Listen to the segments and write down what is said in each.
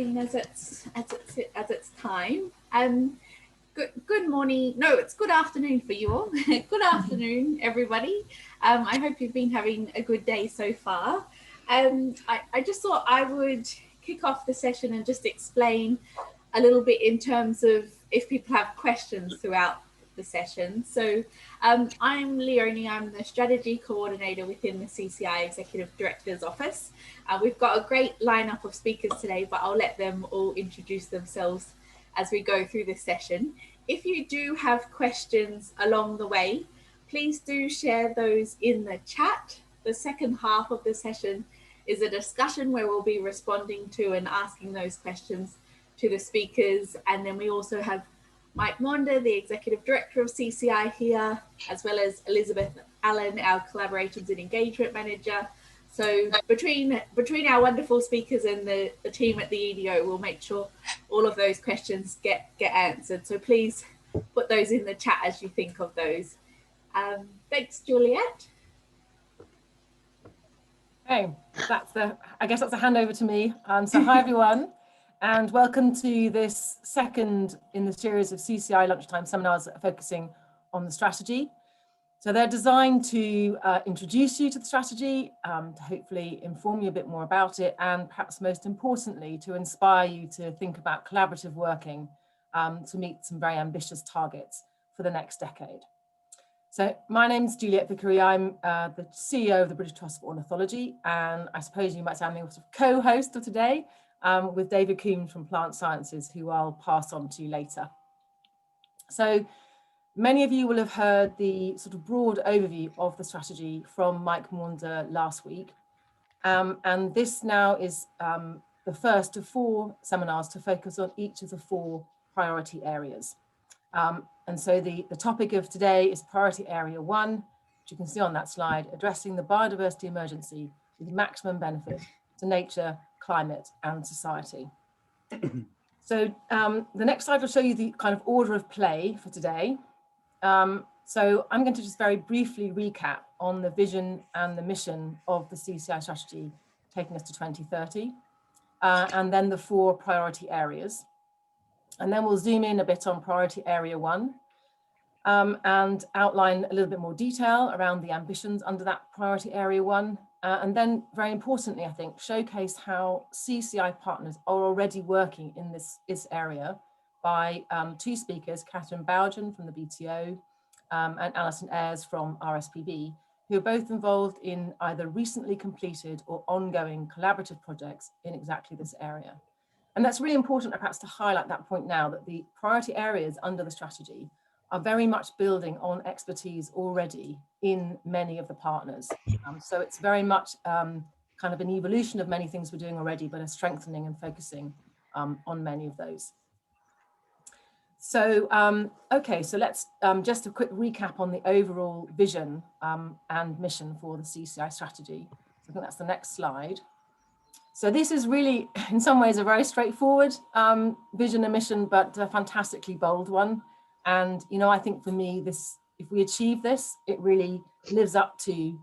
as it's time. Good morning. No, it's good afternoon for you all. Good afternoon, everybody. I hope you've been having a good day so far. I just thought I would kick off the session and just explain a little bit in terms of if people have questions throughout the session. So I'm Leonie, I'm the strategy coordinator within the CCI Executive Director's Office. We've got a great lineup of speakers today, but I'll let them all introduce themselves as we go through this session. If you do have questions along the way, please do share those in the chat. The second half of the session is a discussion where we'll be responding to and asking those questions to the speakers. And then we also have Mike Monda, the Executive Director of CCI here, as well as Elizabeth Allen, our Collaborations and Engagement Manager. So between our wonderful speakers and the team at the EDO, we'll make sure all of those questions get answered. So please put those in the chat as you think of those. Thanks, Juliet. Okay, I guess that's a handover to me. So hi everyone, and welcome to this second in the series of CCI lunchtime seminars that are focusing on the strategy. So they're designed to introduce you to the strategy, to hopefully inform you a bit more about it, and perhaps most importantly, to inspire you to think about collaborative working to meet some very ambitious targets for the next decade. So my name's Juliet Vickery. I'm the CEO of the British Trust for Ornithology, and I suppose you might say I'm the sort of co-host of today with David Coombs from Plant Sciences, who I'll pass on to later. So many of you will have heard the sort of broad overview of the strategy from Mike Maunder last week. And this now is the first of 4 seminars to focus on each of the 4 priority areas. And so the topic of today is priority area 1, which you can see on that slide, addressing the biodiversity emergency with maximum benefit to nature, climate and society. So the next slide will show you the kind of order of play for today. So I'm going to just very briefly recap on the vision and the mission of the CCI strategy taking us to 2030, and then the 4 priority areas. And then we'll zoom in a bit on priority area 1 and outline a little bit more detail around the ambitions under that priority area 1. And then very importantly, I think, showcase how CCI partners are already working in this area by 2 speakers, Catherine Bougen from the BTO and Alison Ayres from RSPB, who are both involved in either recently completed or ongoing collaborative projects in exactly this area. And that's really important perhaps to highlight that point now, that the priority areas under the strategy are very much building on expertise already in many of the partners. So it's very much kind of an evolution of many things we're doing already, but a strengthening and focusing on many of those. So, okay, so let's just a quick recap on the overall vision and mission for the CCI strategy. So I think that's the next slide. So this is really, in some ways, a very straightforward vision and mission, but a fantastically bold one. And, you know, I think for me, if we achieve this, it really lives up to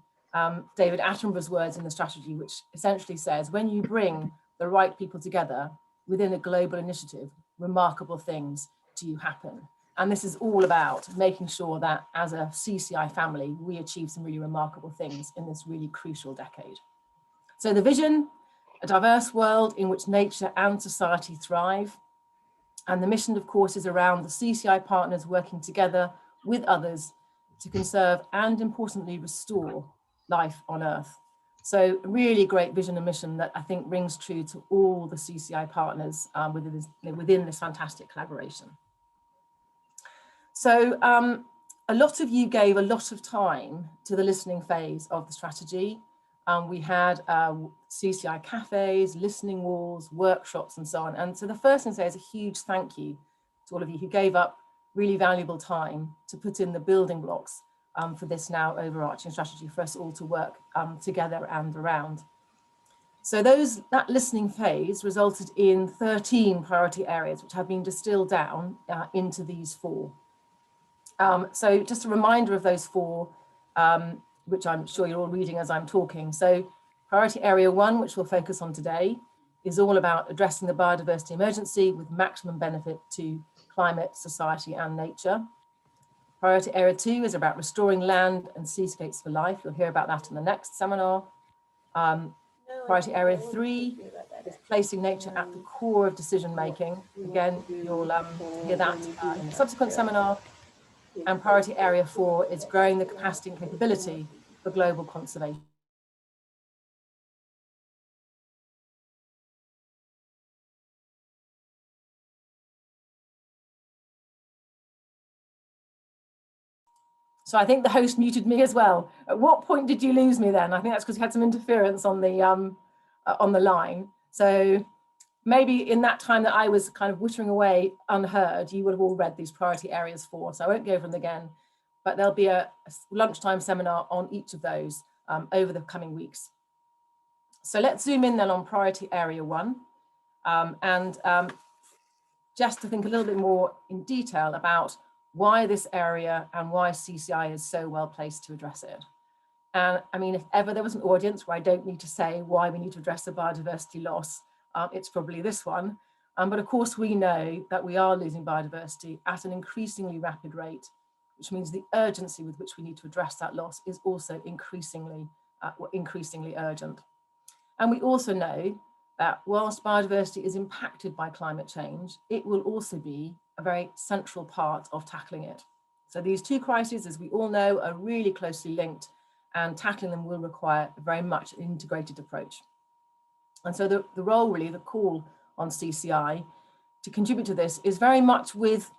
David Attenborough's words in the strategy, which essentially says, when you bring the right people together within a global initiative, remarkable things do happen. And this is all about making sure that as a CCI family, we achieve some really remarkable things in this really crucial decade. So the vision: a diverse world in which nature and society thrive. And the mission, of course, is around the CCI partners working together with others to conserve and, importantly, restore life on Earth. So really great vision and mission that I think rings true to all the CCI partners within this fantastic collaboration. So a lot of you gave a lot of time to the listening phase of the strategy. We had CCI cafes, listening walls, workshops, and so on. And so the first thing to say is a huge thank you to all of you who gave up really valuable time to put in the building blocks for this now overarching strategy for us all to work together and around. So that listening phase resulted in 13 priority areas, which have been distilled down into these 4. So just a reminder of those 4, which I'm sure you're all reading as I'm talking. So priority area 1, which we'll focus on today, is all about addressing the biodiversity emergency with maximum benefit to climate, society and nature. Priority Area 2 is about restoring land and seascapes for life. You'll hear about that in the next seminar. Priority Area 3 is placing nature at the core of decision making. Again, you'll hear that in a subsequent seminar. And Priority Area 4 is growing the capacity and capability for global conservation. So I think the host muted me as well. At what point did you lose me then? I think that's because you had some interference on the line. So maybe in that time that I was kind of wittering away unheard, you would have all read these priority areas 4. So I won't go over them again, but there'll be a lunchtime seminar on each of those over the coming weeks. So let's zoom in then on priority area 1 just to think a little bit more in detail about why this area and why CCI is so well placed to address it. And I mean, if ever there was an audience where I don't need to say why we need to address the biodiversity loss, it's probably this one. But of course, we know that we are losing biodiversity at an increasingly rapid rate, which means the urgency with which we need to address that loss is also increasingly urgent. And we also know that whilst biodiversity is impacted by climate change, it will also be a very central part of tackling it. So these two crises, as we all know, are really closely linked, and tackling them will require very much an integrated approach. And so the role, really, the call on CCI to contribute to this is very much with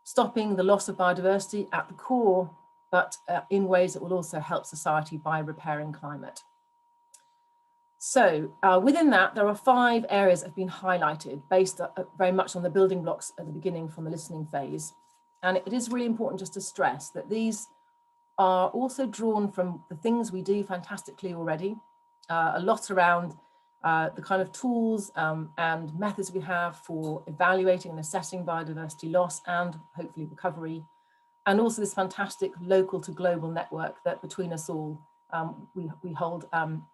stopping the loss of biodiversity at the core, but in ways that will also help society by repairing climate. So within that, there are 5 areas that have been highlighted based very much on the building blocks at the beginning from the listening phase. And it is really important just to stress that these are also drawn from the things we do fantastically already, a lot around the kind of tools and methods we have for evaluating and assessing biodiversity loss and hopefully recovery, and also this fantastic local to global network that between us all we hold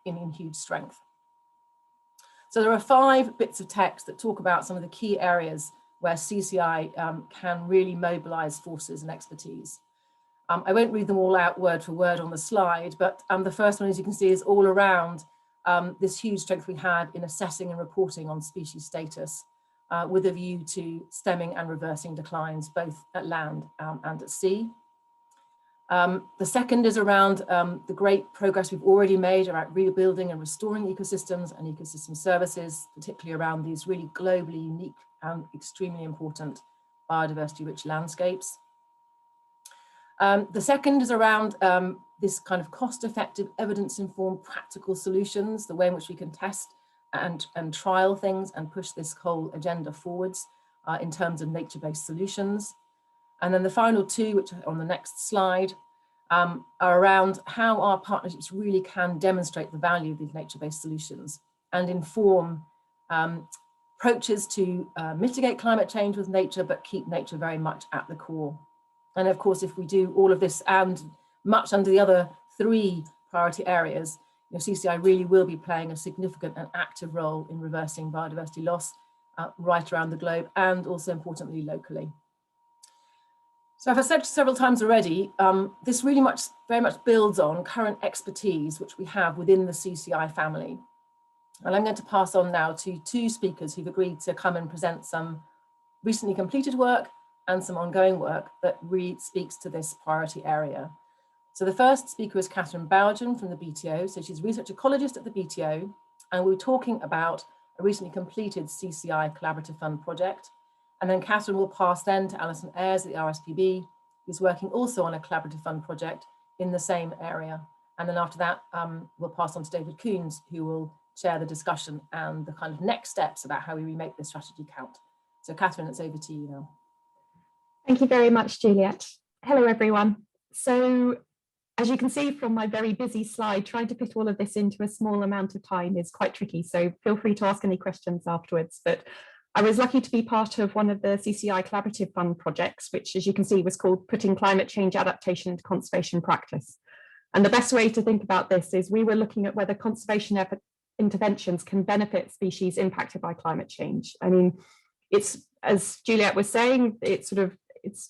in huge strength. So there are 5 bits of text that talk about some of the key areas where CCI can really mobilize forces and expertise. I won't read them all out word for word on the slide, but the first one, as you can see, is all around this huge strength we have in assessing and reporting on species status with a view to stemming and reversing declines, both at land and at sea. The second is around the great progress we've already made around rebuilding and restoring ecosystems and ecosystem services, particularly around these really globally unique and extremely important biodiversity-rich landscapes. The second is around this kind of cost-effective, evidence-informed practical solutions, the way in which we can test and trial things and push this whole agenda forwards in terms of nature-based solutions. And then the final 2, which are on the next slide, are around how our partnerships really can demonstrate the value of these nature-based solutions and inform approaches to mitigate climate change with nature, but keep nature very much at the core. And of course, if we do all of this and much under the other 3 priority areas, CCI really will be playing a significant and active role in reversing biodiversity loss right around the globe and also importantly locally. So as I've said several times already, this really very much builds on current expertise which we have within the CCI family. And I'm going to pass on now to 2 speakers who've agreed to come and present some recently completed work and some ongoing work that really speaks to this priority area. So the first speaker is Catherine Bougen from the BTO. So she's a research ecologist at the BTO, and we're talking about a recently completed CCI Collaborative Fund project. And then Catherine will pass then to Alison Ayres at the RSPB, who's working also on a Collaborative Fund project in the same area. And then after that, we'll pass on to David Coons, who will share the discussion and the kind of next steps about how we remake this strategy count. So Catherine, it's over to you now. Thank you very much, Juliet. Hello, everyone. So as you can see from my very busy slide, trying to fit all of this into a small amount of time is quite tricky. So feel free to ask any questions afterwards. But I was lucky to be part of one of the CCI Collaborative Fund projects, which, as you can see, was called Putting Climate Change Adaptation into Conservation Practice. And the best way to think about this is we were looking at whether conservation interventions can benefit species impacted by climate change. I mean, it's, as Juliet was saying, it's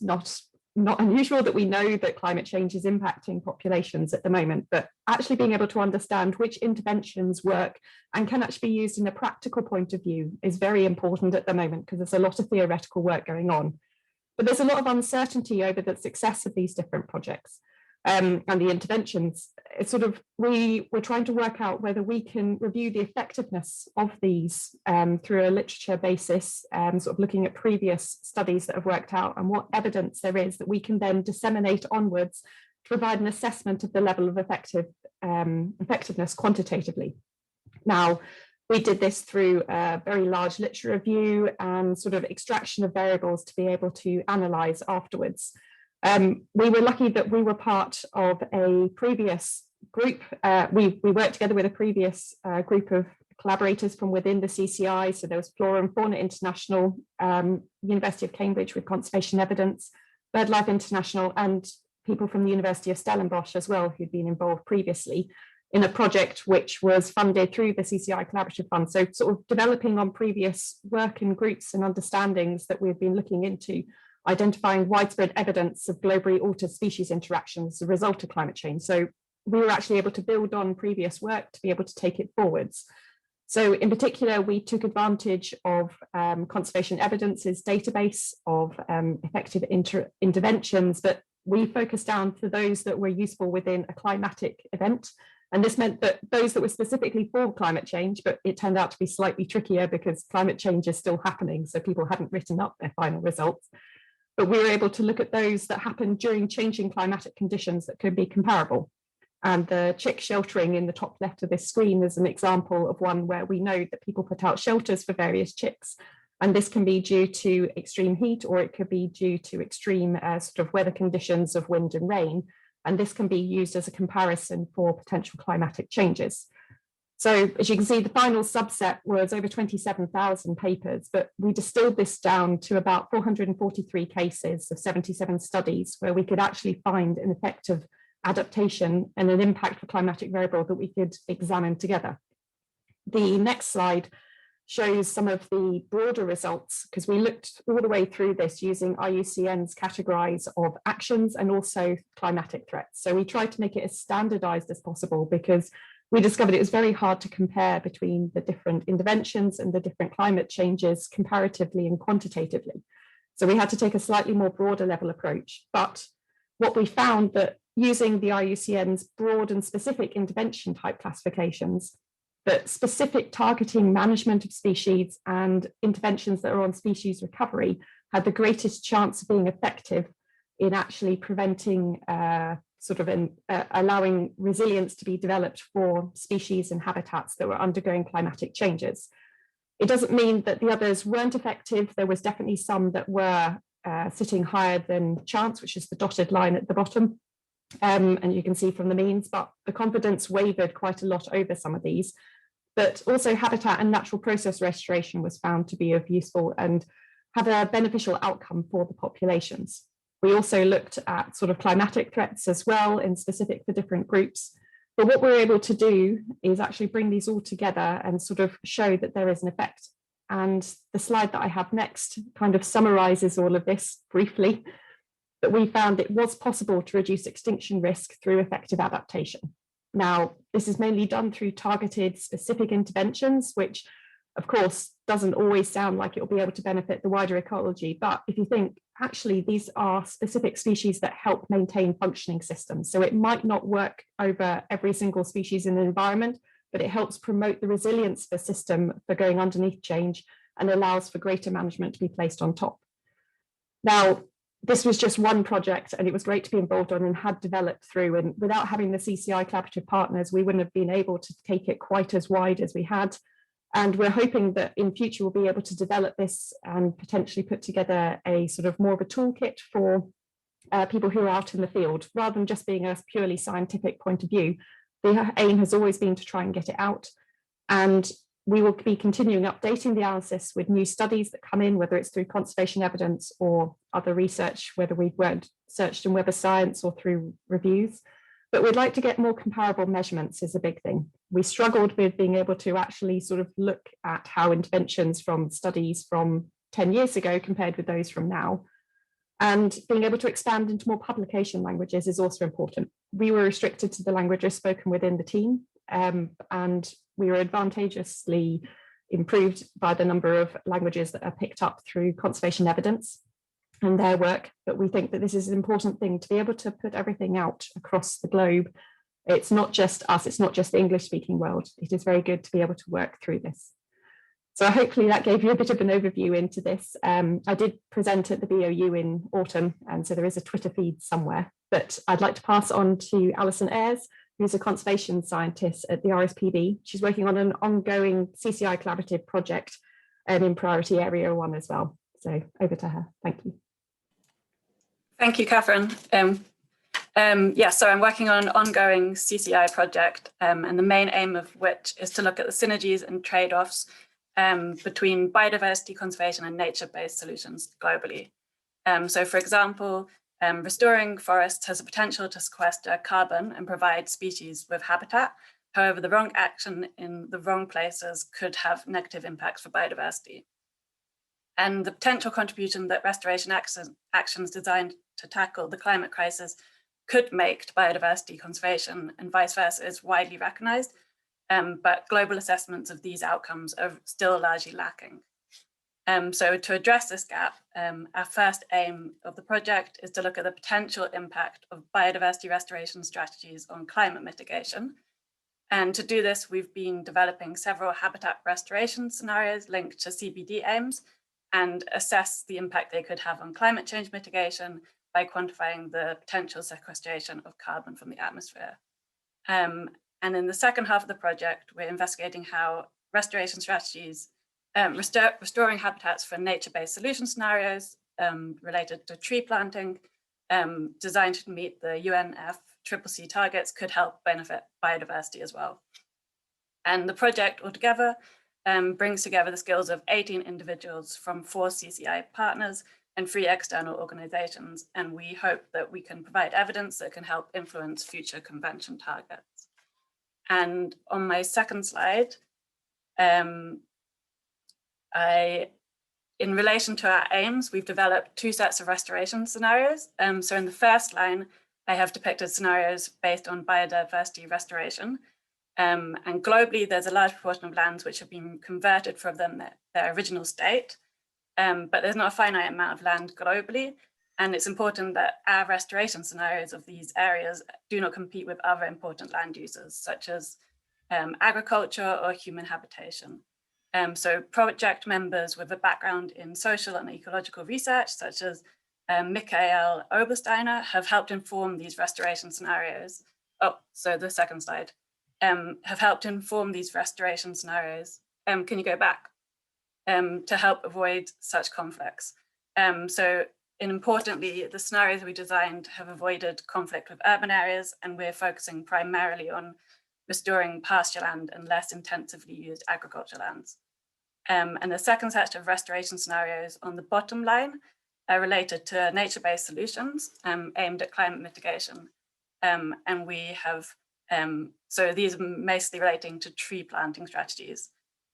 not unusual that we know that climate change is impacting populations at the moment, but actually being able to understand which interventions work and can actually be used in a practical point of view is very important at the moment, because there's a lot of theoretical work going on. But there's a lot of uncertainty over the success of these different projects and the interventions. It's sort of, we're trying to work out whether we can review the effectiveness of these through a literature basis, sort of looking at previous studies that have worked out and what evidence there is that we can then disseminate onwards to provide an assessment of the level of effectiveness quantitatively. Now, we did this through a very large literature review and sort of extraction of variables to be able to analyse afterwards. We were lucky that we were part of a previous group. We worked together with a previous group of collaborators from within the CCI. So there was Flora and Fauna International, University of Cambridge with Conservation Evidence, BirdLife International, and people from the University of Stellenbosch as well, who'd been involved previously in a project which was funded through the CCI Collaborative Fund. So sort of developing on previous work in groups and understandings that we've been looking into, identifying widespread evidence of globally altered species interactions as a result of climate change. So we were actually able to build on previous work to be able to take it forwards. So in particular, we took advantage of Conservation Evidence's database of effective interventions, but we focused down to those that were useful within a climatic event. And this meant that those that were specifically for climate change, but it turned out to be slightly trickier because climate change is still happening, so people hadn't written up their final results. But we were able to look at those that happened during changing climatic conditions that could be comparable. And the chick sheltering in the top left of this screen is an example of one where we know that people put out shelters for various chicks. And this can be due to extreme heat, or it could be due to extreme sort of weather conditions of wind and rain. And this can be used as a comparison for potential climatic changes. So as you can see, the final subset was over 27,000 papers, but we distilled this down to about 443 cases of 77 studies where we could actually find an effective adaptation and an impact for climatic variable that we could examine together. The next slide shows some of the broader results, because we looked all the way through this using IUCN's categories of actions and also climatic threats. So we tried to make it as standardized as possible, because we discovered it was very hard to compare between the different interventions and the different climate changes comparatively and quantitatively. So we had to take a slightly more broader level approach. But what we found that using the IUCN's broad and specific intervention type classifications, that specific targeting management of species and interventions that are on species recovery had the greatest chance of being effective in actually preventing allowing resilience to be developed for species and habitats that were undergoing climatic changes. It doesn't mean that the others weren't effective. There was definitely some that were sitting higher than chance, which is the dotted line at the bottom. And you can see from the means, but the confidence wavered quite a lot over some of these. But also habitat and natural process restoration was found to be of useful and have a beneficial outcome for the populations. We also looked at sort of climatic threats as well, in specific for different groups. But what we're able to do is actually bring these all together and sort of show that there is an effect. And the slide that I have next kind of summarizes all of this briefly, that we found it was possible to reduce extinction risk through effective adaptation. Now, this is mainly done through targeted specific interventions, which of course doesn't always sound like it will be able to benefit the wider ecology. But if you think, actually, these are specific species that help maintain functioning systems. So it might not work over every single species in the environment, but it helps promote the resilience of the system for going underneath change and allows for greater management to be placed on top. Now, this was just one project and it was great to be involved on and had developed through, and without having the CCI collaborative partners, we wouldn't have been able to take it quite as wide as we had. And we're hoping that in future we'll be able to develop this and potentially put together a sort of more of a toolkit for people who are out in the field, rather than just being a purely scientific point of view. The aim has always been to try and get it out. And we will be continuing updating the analysis with new studies that come in, whether it's through conservation evidence or other research, whether we've searched in Web of Science or through reviews. but we'd like to get more comparable measurements is a big thing. We struggled with being able to actually sort of look at how interventions from studies from 10 years ago compared with those from now. And being able to expand into more publication languages is also important. We were restricted to the languages spoken within the team, and we were advantageously improved by the number of languages that are picked up through conservation evidence and their work. But we think that this is an important thing to be able to put everything out across the globe. It's not just us, it's not just the English speaking world. It is very good to be able to work through this. So hopefully that gave you a bit of an overview into this. I did present at the BOU in autumn, and so there is a Twitter feed somewhere, but I'd like to pass on to Alison Ayres, who's a conservation scientist at the RSPB. She's working on an ongoing CCI collaborative project in priority area 1 as well. So over to her, thank you. Thank you, Catherine. Yeah, so I'm working on an ongoing CCI project, and the main aim of which is to look at the synergies and trade-offs between biodiversity conservation and nature-based solutions globally. So for example, restoring forests has the potential to sequester carbon and provide species with habitat. However, the wrong action in the wrong places could have negative impacts for biodiversity. And the potential contribution that restoration actions designed to tackle the climate crisis could make to biodiversity conservation and vice versa is widely recognized, but global assessments of these outcomes are still largely lacking. So to address this gap, our first aim of the project is to look at the potential impact of biodiversity restoration strategies on climate mitigation. And to do this, we've been developing several habitat restoration scenarios linked to CBD aims and assess the impact they could have on climate change mitigation by quantifying the potential sequestration of carbon from the atmosphere. And in the second half of the project, we're investigating how restoration strategies, restoring habitats for nature-based solution scenarios related to tree planting, designed to meet the UNFCCC targets could help benefit biodiversity as well. And the project altogether brings together the skills of 18 individuals from 4 CCI partners and 3 external organizations. And we hope that we can provide evidence that can help influence future convention targets. And on my second slide, in relation to our aims, we've developed 2 sets of restoration scenarios. So in the first line, I have depicted scenarios based on biodiversity restoration. And globally, there's a large proportion of lands which have been converted from their original state, but there's not a finite amount of land globally. And it's important that our restoration scenarios of these areas do not compete with other important land uses, such as agriculture or human habitation. So project members with a background in social and ecological research, such as Michael Obersteiner, have helped inform these restoration scenarios. Oh, so the second slide. Have helped inform these restoration scenarios. Can you go back? To help avoid such conflicts. And importantly, the scenarios we designed have avoided conflict with urban areas, and we're focusing primarily on restoring pasture land and less intensively used agriculture lands. And the second set of restoration scenarios on the bottom line are related to nature-based solutions aimed at climate mitigation. And we have, so these are mostly relating to tree planting strategies.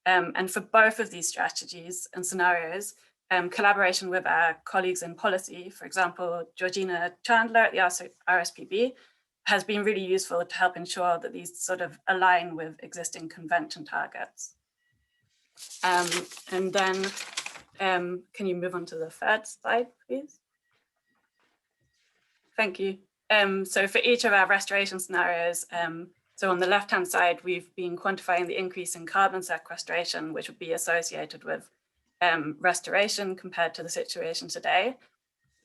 And for both of these strategies and scenarios, collaboration with our colleagues in policy, for example, Georgina Chandler at the RSPB, has been really useful to help ensure that these sort of align with existing convention targets. And then, can you move on to the third slide, please? Thank you. So for each of our restoration scenarios, so on the left-hand side, we've been quantifying the increase in carbon sequestration, which would be associated with restoration compared to the situation today.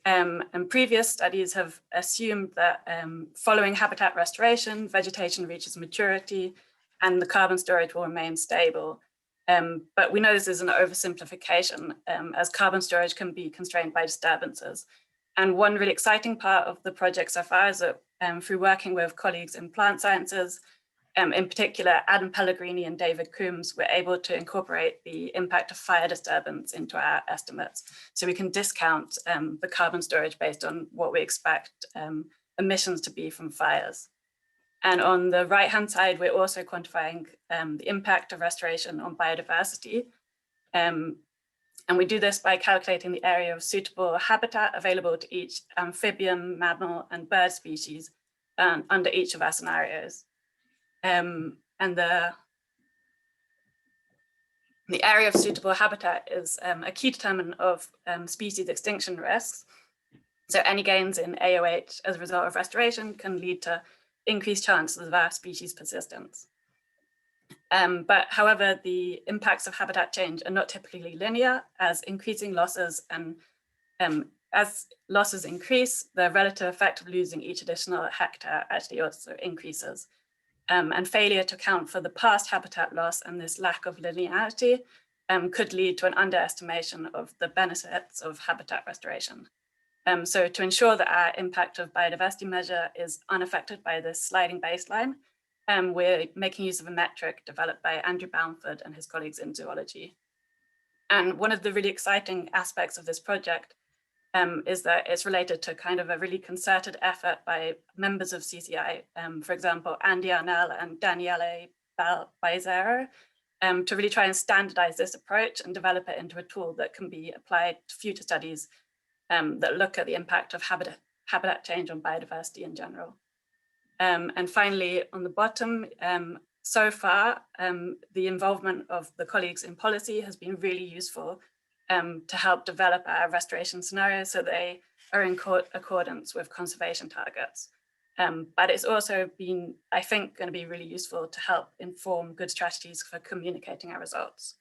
And previous studies have assumed that following habitat restoration, vegetation reaches maturity and the carbon storage will remain stable. But we know this is an oversimplification, as carbon storage can be constrained by disturbances. And one really exciting part of the project so far is that through working with colleagues in plant sciences, in particular, Adam Pellegrini and David Coombs, were able to incorporate the impact of fire disturbance into our estimates. So we can discount the carbon storage based on what we expect emissions to be from fires. And on the right-hand side, we're also quantifying the impact of restoration on biodiversity. And we do this by calculating the area of suitable habitat available to each amphibian, mammal, and bird species under each of our scenarios. And the area of suitable habitat is a key determinant of species extinction risks. So any gains in AOH as a result of restoration can lead to increased chances of our species persistence. But however, the impacts of habitat change are not typically linear, as increasing losses and as losses increase, the relative effect of losing each additional hectare actually also increases. And failure to account for the past habitat loss and this lack of linearity could lead to an underestimation of the benefits of habitat restoration. So to ensure that our impact of biodiversity measure is unaffected by this sliding baseline, we're making use of a metric developed by Andrew Bamford and his colleagues in zoology. And one of the really exciting aspects of this project is that it's related to kind of a really concerted effort by members of CCI, for example, Andy Arnell and Daniele Baizero, to really try and standardize this approach and develop it into a tool that can be applied to future studies that look at the impact of habitat change on biodiversity in general. And finally, on the bottom, so far, the involvement of the colleagues in policy has been really useful to help develop our restoration scenarios so they are in accordance with conservation targets. But it's also been, I think, going to be really useful to help inform good strategies for communicating our results.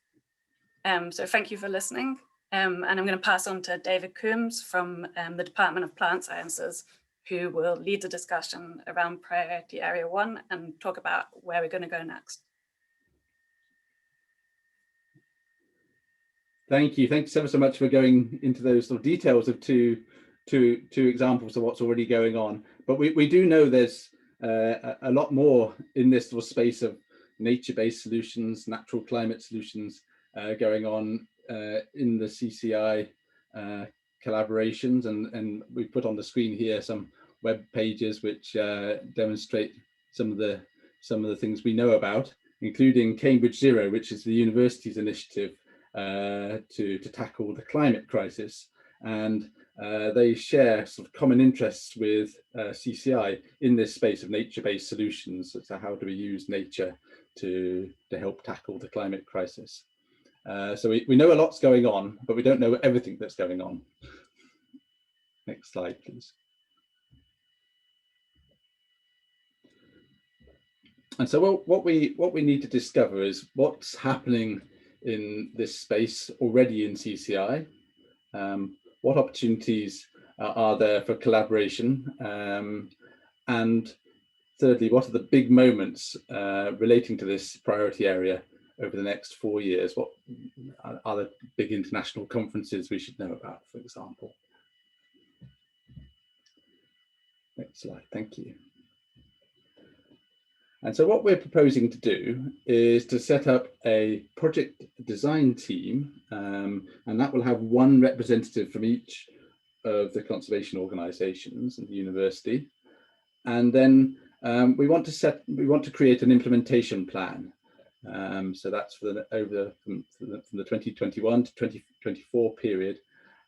So thank you for listening. And I'm going to pass on to David Coombs from the Department of Plant Sciences, who will lead the discussion around Priority Area 1 and talk about where we're going to go next. Thank you. Thanks ever so much for going into those sort of details of two examples of what's already going on. But we do know there's a lot more in this sort of space of nature-based solutions, natural climate solutions going on in the CCI collaborations, and we put on the screen here some web pages which demonstrate some of the things we know about, including Cambridge Zero, which is the university's initiative to tackle the climate crisis, and they share sort of common interests with CCI in this space of nature-based solutions. So how do we use nature to help tackle the climate crisis? So we know a lot's going on, but we don't know everything that's going on. Next slide, please. And so what we need to discover is what's happening in this space already in CCI. What opportunities are there for collaboration? And thirdly, what are the big moments relating to this priority area over the next 4 years? What are the big international conferences we should know about, for example? Next slide, thank you. And so what we're proposing to do is to set up a project design team, and that will have one representative from each of the conservation organisations and the university. And then we want to create an implementation plan. So that's for from the 2021 to 2024 period.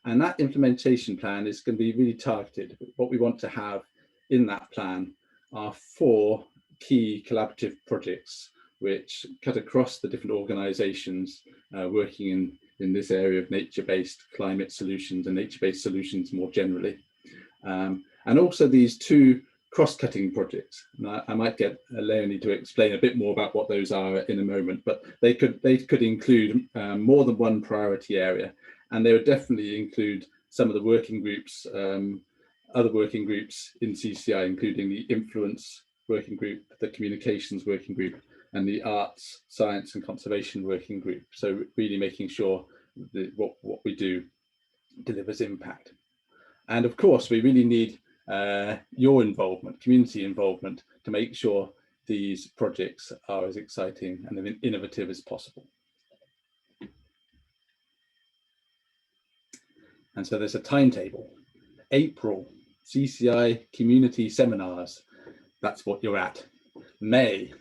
And that implementation plan is going to be really targeted. What we want to have in that plan are 4 key collaborative projects which cut across the different organisations working in this area of nature-based climate solutions and nature-based solutions more generally. And also these 2 cross-cutting projects. And I might get Leonie to explain a bit more about what those are in a moment, but they could include more than one priority area, and they would definitely include some of the working groups, other working groups in CCI, including the influence working group, the communications working group, and the arts, science and conservation working group. So really making sure that what we do delivers impact. And of course, we really need your involvement, community involvement, to make sure these projects are as exciting and innovative as possible. And so there's a timetable. April, CCI community seminars. That's what you're at. May.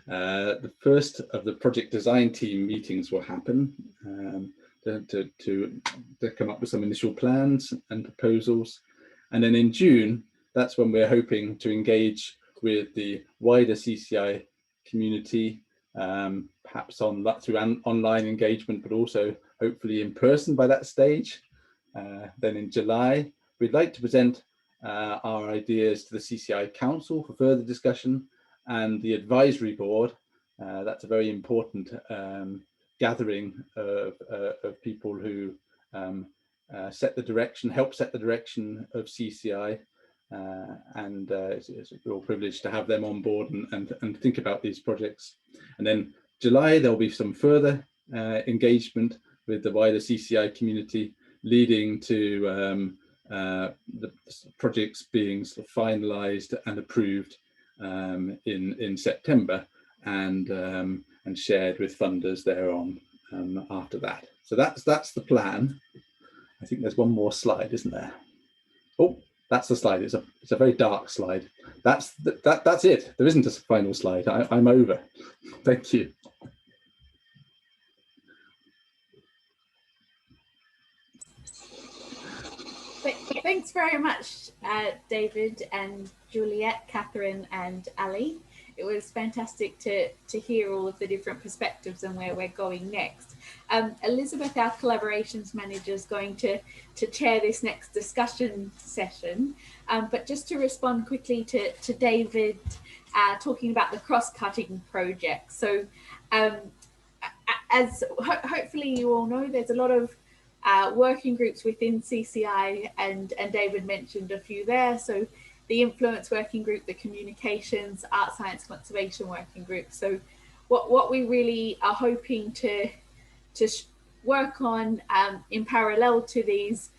The first of the project design team meetings will happen to come up with some initial plans and proposals. And then in June, that's when we're hoping to engage with the wider CCI community, perhaps through online engagement, but also hopefully in person by that stage. Then in July, we'd like to present our ideas to the CCI Council for further discussion, and the advisory board. That's a very important gathering of people who help set the direction of CCI, and it's a real privilege to have them on board and think about these projects. And then July, there'll be some further engagement with the wider CCI community, leading to the projects being sort of finalised and approved in September, and shared with funders thereon after that. So that's the plan. I think there's one more slide, isn't there? Oh, that's the slide. It's a very dark slide. That's it. There isn't a final slide. I'm over. Thank you. Thanks very much, David and Juliet, Catherine and Ali. It was fantastic to hear all of the different perspectives and where we're going next. Elizabeth, our collaborations manager, is going to chair this next discussion session. But just to respond quickly to David talking about the cross-cutting project. So as hopefully you all know, there's a lot of working groups within CCI, and David mentioned a few there. So the influence working group, the communications, art science conservation working group. So what we really are hoping to work on in parallel to these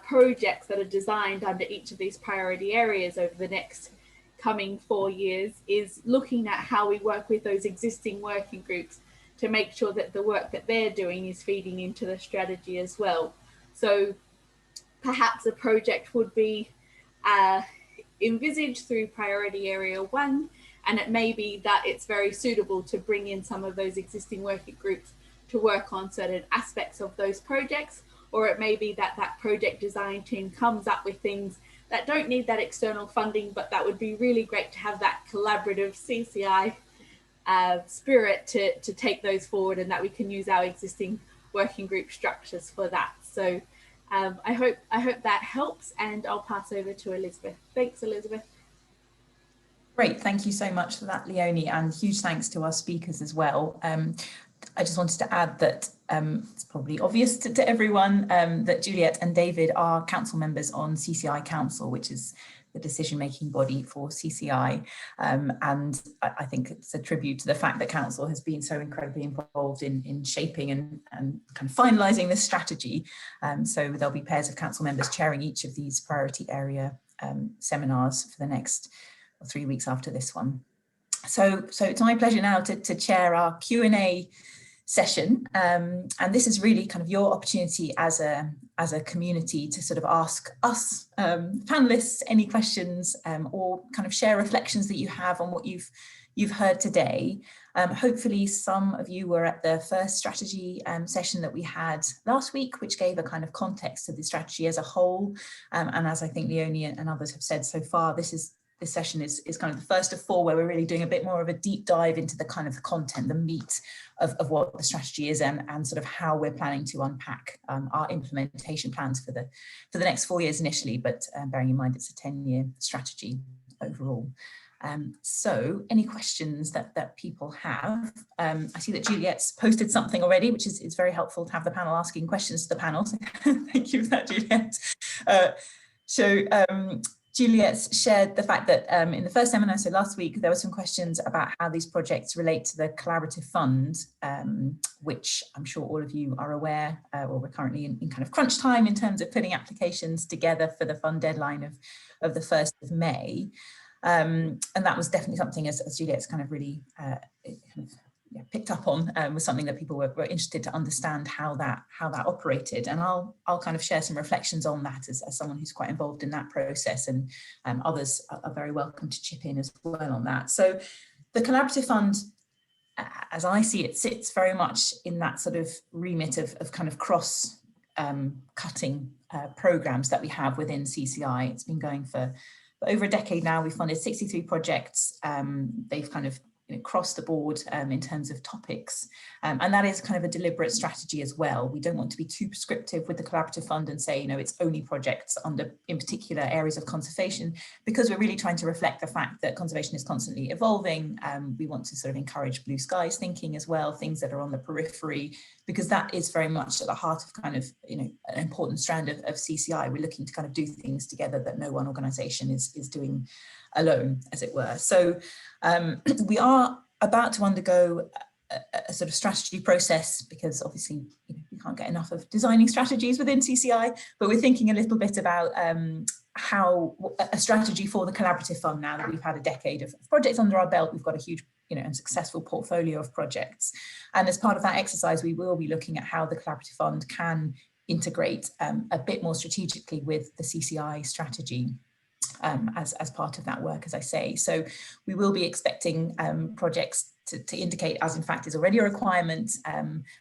projects that are designed under each of these priority areas over the next coming 4 years is looking at how we work with those existing working groups to make sure that the work that they're doing is feeding into the strategy as well. So perhaps a project would be envisaged through priority area 1, and it may be that it's very suitable to bring in some of those existing working groups to work on certain aspects of those projects, or it may be that that project design team comes up with things that don't need that external funding, but that would be really great to have that collaborative CCI spirit to take those forward, and that we can use our existing working group structures for that. So I hope that helps, and I'll pass over to Elizabeth. Thanks, Elizabeth. Great, thank you so much for that, Leonie, and huge thanks to our speakers as well. I just wanted to add that it's probably obvious to everyone that Juliet and David are council members on CCI Council, which is the decision-making body for CCI. And I think it's a tribute to the fact that council has been so incredibly involved in shaping and kind of finalising this strategy. So there'll be pairs of council members chairing each of these priority area seminars for the next 3 weeks after this one. So it's my pleasure now to chair our Q&A session, and this is really kind of your opportunity as a community to sort of ask us panelists any questions, or kind of share reflections that you have on what you've heard today. Hopefully some of you were at the first strategy session that we had last week, which gave a kind of context to the strategy as a whole, and as I think Leonie and others have said so far, this session is kind of the first of 4 where we're really doing a bit more of a deep dive into the kind of the content, the meat of what the strategy is, and sort of how we're planning to unpack our implementation plans for the next 4 years initially, but bearing in mind it's a 10-year strategy overall. So any questions that people have? I see that Juliet's posted something already, which is very helpful to have the panel asking questions to the panel. So thank you for that, Juliet. Juliet's shared the fact that in the first seminar, so last week, there were some questions about how these projects relate to the collaborative fund, which I'm sure all of you are aware, or we're currently in kind of crunch time in terms of putting applications together for the fund deadline of the 1st of May. And that was definitely something, as Juliet's kind of really picked up on, was something that people were interested to understand how that operated, and I'll kind of share some reflections on that as someone who's quite involved in that process, and others are very welcome to chip in as well on that. So the Collaborative Fund, as I see it, sits very much in that sort of remit of kind of cross cutting programs that we have within CCI. It's been going for over a decade now. We've funded 63 projects. They've kind of across the board in terms of topics. And that is kind of a deliberate strategy as well. We don't want to be too prescriptive with the Collaborative Fund and say, it's only projects under in particular areas of conservation, because we're really trying to reflect the fact that conservation is constantly evolving. We want to sort of encourage blue skies thinking as well, things that are on the periphery, because that is very much at the heart of kind of, an important strand of CCI. We're looking to kind of do things together that no one organisation is doing alone, as it were. So we are about to undergo a sort of strategy process, because obviously we can't get enough of designing strategies within CCI, but we're thinking a little bit about how a strategy for the Collaborative Fund. Now that we've had a decade of projects under our belt, we've got a huge and successful portfolio of projects, and as part of that exercise we will be looking at how the Collaborative Fund can integrate a bit more strategically with the CCI strategy. As part of that work, as I say. So we will be expecting projects to indicate, as in fact is already a requirement,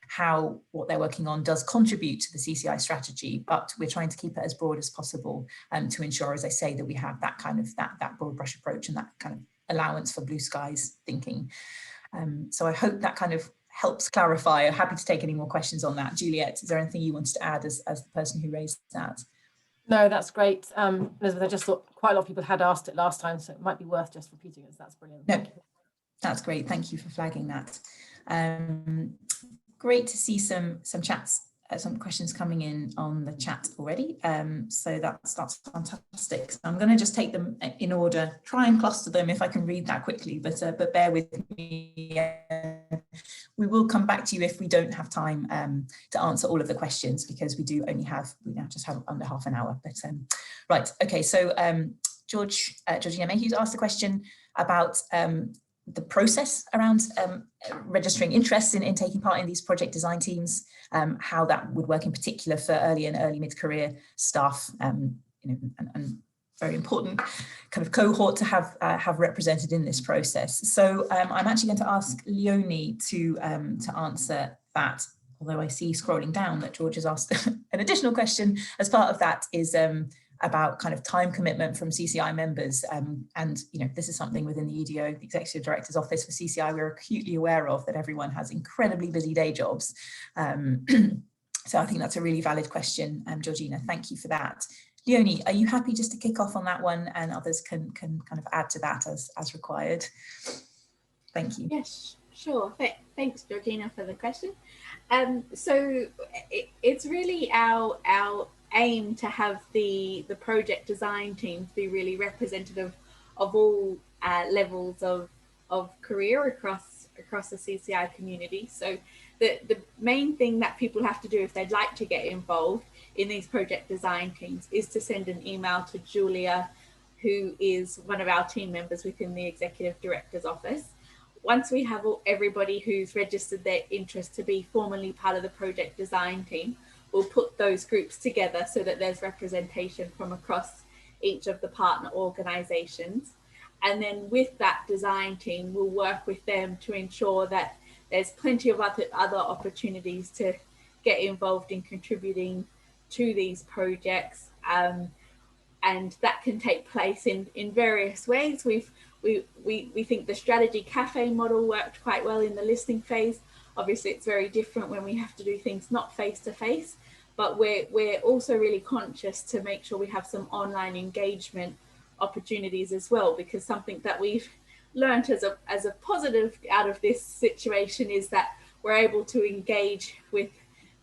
how what they're working on does contribute to the CCI strategy, but we're trying to keep it as broad as possible to ensure, as I say, that we have that kind of that broad brush approach and that kind of allowance for blue skies thinking. So I hope that kind of helps clarify. I'm happy to take any more questions on that. Juliet, is there anything you wanted to add as the person who raised that? No, that's great. Elizabeth, I just thought quite a lot of people had asked it last time, so it might be worth just repeating it. So that's brilliant. No, that's great. Thank you for flagging that. Great to see some chats, some questions coming in on the chat already. So that's fantastic. So I'm going to just take them in order, try and cluster them if I can read that quickly, but bear with me. We will come back to you if we don't have time to answer all of the questions, because we now just have under half an hour. But right, okay. So Georgina Mayhew's asked a question about the process around registering interest in taking part in these project design teams, how that would work in particular for early and early mid-career staff, and very important kind of cohort to have represented in this process. So I'm actually going to ask Leonie to answer that, although I see scrolling down that George has asked an additional question as part of that is about kind of time commitment from CCI members. And this is something within the EDO, the Executive Director's Office for CCI, we're acutely aware of, that everyone has incredibly busy day jobs. So I think that's a really valid question, Georgina, thank you for that. Leonie, are you happy just to kick off on that one, and others can kind of add to that as required? Thank you. Yes, sure. Thanks, Georgina, for the question. So it's really our aim to have the project design teams be really representative of all levels of career across the CCI community. So the main thing that people have to do if they'd like to get involved in these project design teams is to send an email to Julia, who is one of our team members within the Executive Director's Office. Once we have everybody who's registered their interest to be formally part of the project design team, we'll put those groups together so that there's representation from across each of the partner organisations. And then with that design team, we'll work with them to ensure that there's plenty of other opportunities to get involved in contributing to these projects. And that can take place in various ways. We think the strategy cafe model worked quite well in the listening phase. Obviously, it's very different when we have to do things not face-to-face, but we're also really conscious to make sure we have some online engagement opportunities as well, because something that we've learned as a positive out of this situation is that we're able to engage with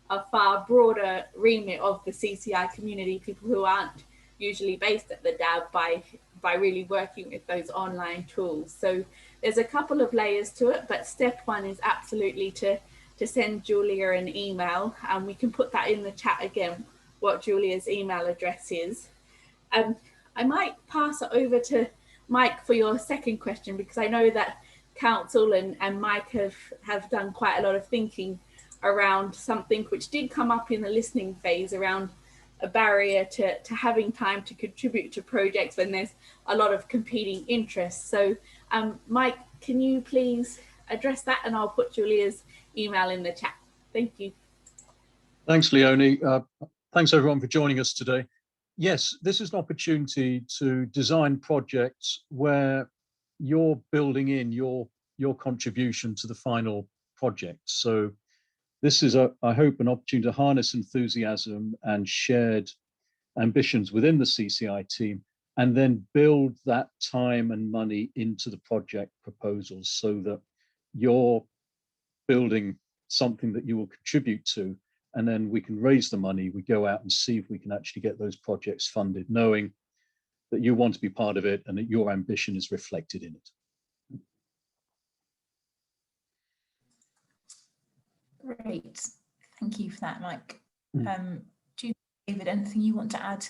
a far broader remit of the CCI community, people who aren't usually based at the DAB, by really working with those online tools. So there's a couple of layers to it, but step one is absolutely to send Julia an email, and we can put that in the chat again, what Julia's email address is. I might pass it over to Mike for your second question, because I know that Council and Mike have done quite a lot of thinking around something which did come up in the listening phase around a barrier to having time to contribute to projects when there's a lot of competing interests. So Mike, can you please address that? And I'll put Julia's email in the chat. Thank you. Thanks, Leonie. Thanks everyone for joining us today. Yes, this is an opportunity to design projects where you're building in your contribution to the final project. So this is, I hope, an opportunity to harness enthusiasm and shared ambitions within the CCI team, and then build that time and money into the project proposals so that you're building something that you will contribute to, and then we can raise the money, we go out and see if we can actually get those projects funded, knowing that you want to be part of it and that your ambition is reflected in it. Great, thank you for that, Mike. Do you, David, anything you want to add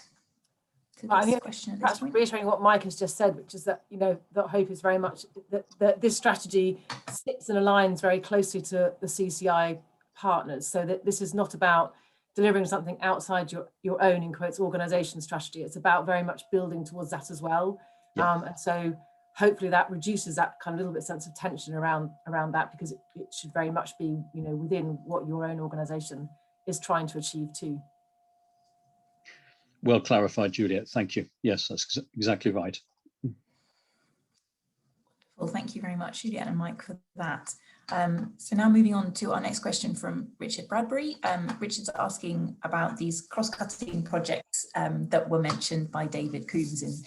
to this question at this point? Reiterating what Mike has just said, which is that, you know, that hope is very much that this strategy sits and aligns very closely to the CCI partners, so that this is not about delivering something outside your own, in quotes, organisation strategy. It's about very much building towards that as well. Yeah. And so hopefully that reduces that kind of little bit sense of tension around that, because it should very much be, you know, within what your own organisation is trying to achieve too. Well clarified, Juliet. Thank you. Yes, that's exactly right. Well, thank you very much, Juliet and Mike, for that. So now moving on to our next question from Richard Bradbury. Richard's asking about these cross-cutting projects that were mentioned by David Coombs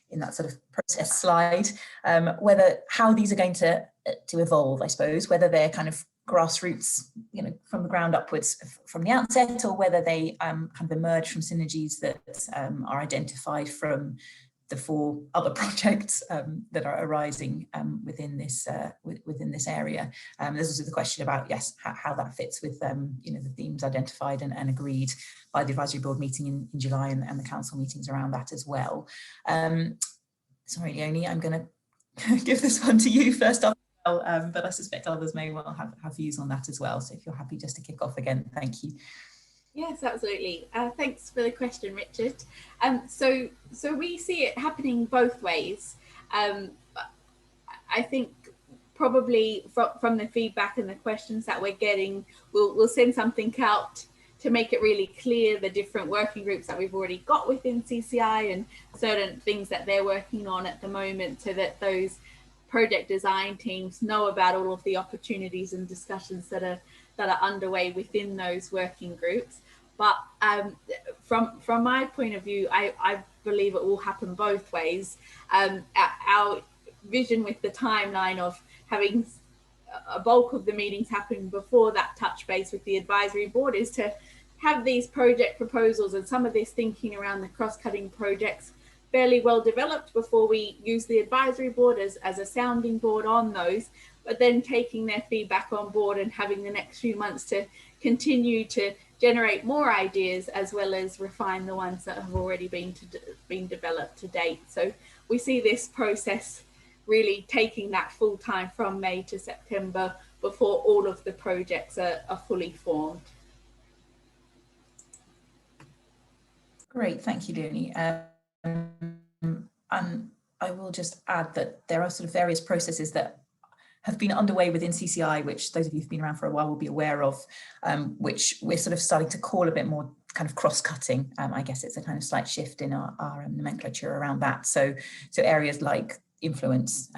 in that sort of process slide, how these are going to evolve, I suppose, whether they're kind of grassroots, you know, from the ground upwards from the outset, or whether they kind of emerge from synergies that are identified from the 4 other projects that are arising within this area. There's also the question about, yes, how that fits with you know, the themes identified and agreed by the advisory board meeting in July, and the council meetings around that as well. Sorry, Leonie, I'm going to give this one to you first up. But I suspect others may well have views on that as well. So if you're happy just to kick off again, thank you. Yes, absolutely. Thanks for the question, Richard. So we see it happening both ways. I think probably from the feedback and the questions that we're getting, we'll send something out to make it really clear the different working groups that we've already got within CCI and certain things that they're working on at the moment, so that those project design teams know about all of the opportunities and discussions that are underway within those working groups. But from my point of view, I believe it will happen both ways. Our vision with the timeline of having a bulk of the meetings happen before that touch base with the advisory board is to have these project proposals and some of this thinking around the cross-cutting projects fairly well developed before we use the advisory board as a sounding board on those, but then taking their feedback on board and having the next few months to continue to generate more ideas, as well as refine the ones that have already been developed to date. So we see this process really taking that full time from May to September before all of the projects are fully formed. Great, thank you, Leonie. And I will just add that there are sort of various processes that have been underway within CCI, which those of you who've been around for a while will be aware of, which we're sort of starting to call a bit more kind of cross-cutting. I guess it's a kind of slight shift in our nomenclature around that. So areas like influence,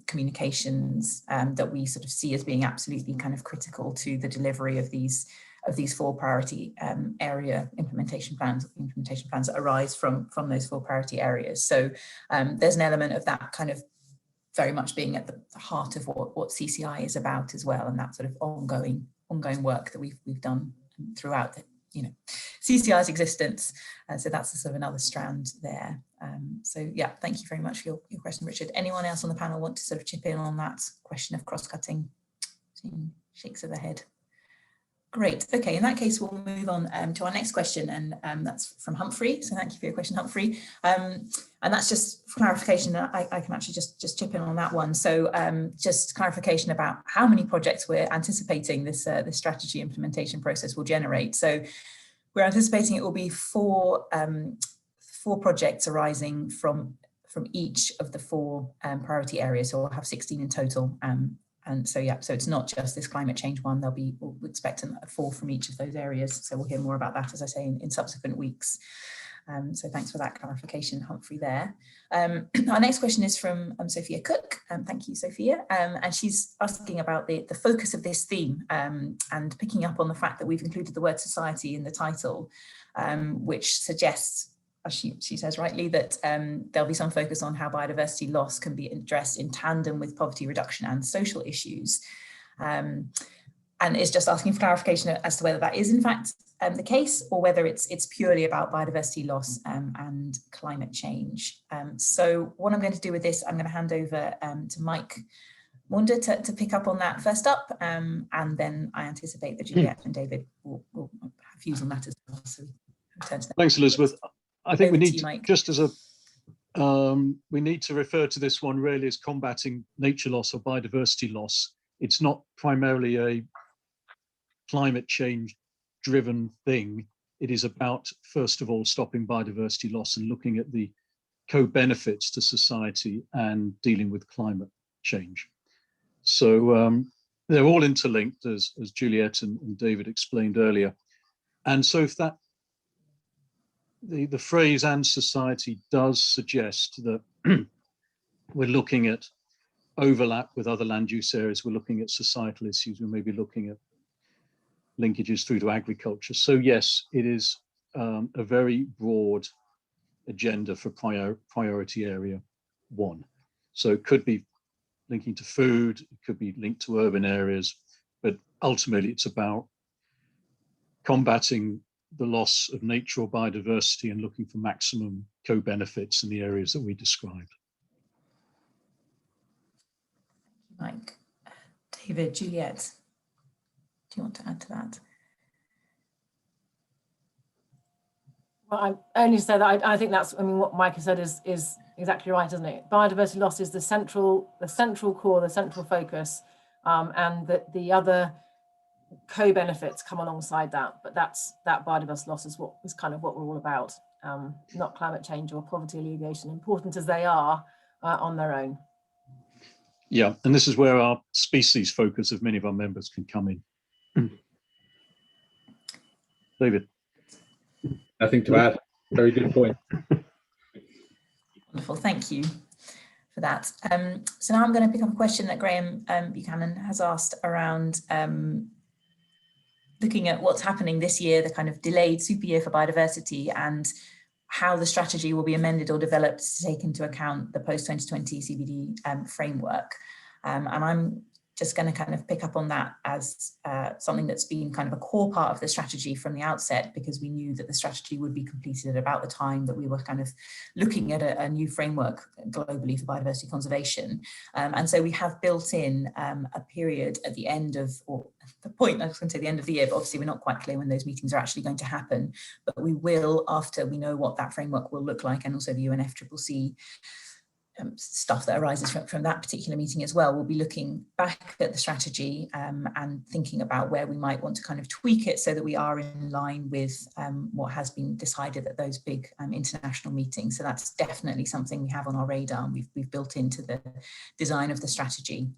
communications, that we sort of see as being absolutely kind of critical to the delivery of these 4 priority area implementation plans that arise from those 4 priority areas. So there's an element of that kind of very much being at the heart of what CCI is about as well, and that sort of ongoing work that we've done throughout the, you know, CCI's existence. So that's a sort of another strand there. So yeah, thank you very much for your question, Richard. Anyone else on the panel want to sort of chip in on that question of cross-cutting? Seeing shakes of the head. Great. Okay, in that case, we'll move on to our next question, and that's from Humphrey. So thank you for your question, Humphrey. And that's just for clarification. I can actually just chip in on that one. So just clarification about how many projects we're anticipating this strategy implementation process will generate. So we're anticipating it will be 4 projects arising from from each of the 4 priority areas. So we'll have 16 in total. And so, yeah, so it's not just this climate change one. We'll expect a 4 from each of those areas. So we'll hear more about that, as I say, in subsequent weeks. So thanks for that clarification, Humphrey, there. Our next question is from Sophia Cook. Thank you, Sophia. And she's asking about the focus of this theme, and picking up on the fact that we've included the word society in the title, which suggests, as she says rightly, that there'll be some focus on how biodiversity loss can be addressed in tandem with poverty reduction and social issues. And it's just asking for clarification as to whether that is in fact the case, or whether it's purely about biodiversity loss and climate change. So what I'm going to do with this, I'm going to hand over to Mike Wanda to pick up on that first up, and then I anticipate that Juliet and David will have views on that as well. So return to them. Thanks, Elizabeth. I think Over we to need you, to, Mike. just as a we need to refer to this one really as combating nature loss or biodiversity loss. It's not primarily a climate change driven thing. It is about, first of all, stopping biodiversity loss and looking at the co-benefits to society and dealing with climate change. So they're all interlinked, as Juliet and David explained earlier. And so if that the phrase "and society" does suggest that we're looking at overlap with other land use areas, we're looking at societal issues, we may be looking at linkages through to agriculture. So yes, it is a very broad agenda for priority area 1. So it could be linking to food, it could be linked to urban areas, but ultimately it's about combating the loss of nature or biodiversity and looking for maximum co-benefits in the areas that we described. Mike, David, Juliet, do you want to add to that? Well, I only say that I think that's, I mean, what Mike has said is exactly right, isn't it? Biodiversity loss is the central core, the central focus, and that the other co-benefits come alongside that, but that biodiversity loss is kind of what we're all about, not climate change or poverty alleviation, important as they are on their own. Yeah, and this is where our species focus of many of our members can come in. David. Nothing to add. Very good point. Wonderful, thank you for that. So now I'm going to pick up a question that Graham Buchanan has asked around looking at what's happening this year, the kind of delayed super year for biodiversity, and how the strategy will be amended or developed to take into account the post-2020 CBD framework. And I'm just going to kind of pick up on that as something that's been kind of a core part of the strategy from the outset, because we knew that the strategy would be completed at about the time that we were kind of looking at a new framework globally for biodiversity conservation. And so we have built in a period at the end of, or the point, I was going to say the end of the year, but obviously we're not quite clear when those meetings are actually going to happen, but we will, after we know what that framework will look like, and also the UNFCCC stuff that arises from that particular meeting as well. We'll be looking back at the strategy and thinking about where we might want to kind of tweak it so that we are in line with what has been decided at those big international meetings. So that's definitely something we have on our radar, and we've built into the design of the strategy,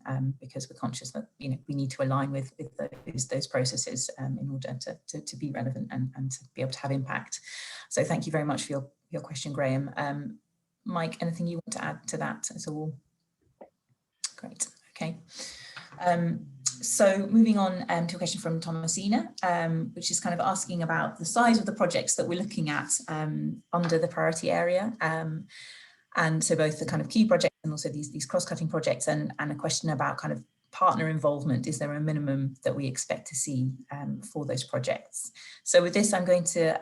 because we're conscious that, you know, we need to align with those processes in order to be relevant and to be able to have impact. So thank you very much for your question, Graham. Mike, anything you want to add to that at all? Great, okay. So moving on to a question from Thomasina, which is kind of asking about the size of the projects that we're looking at under the priority area. And so both the kind of key projects and also these cross-cutting projects, and a question about kind of partner involvement. Is there a minimum that we expect to see for those projects? So with this, I'm going to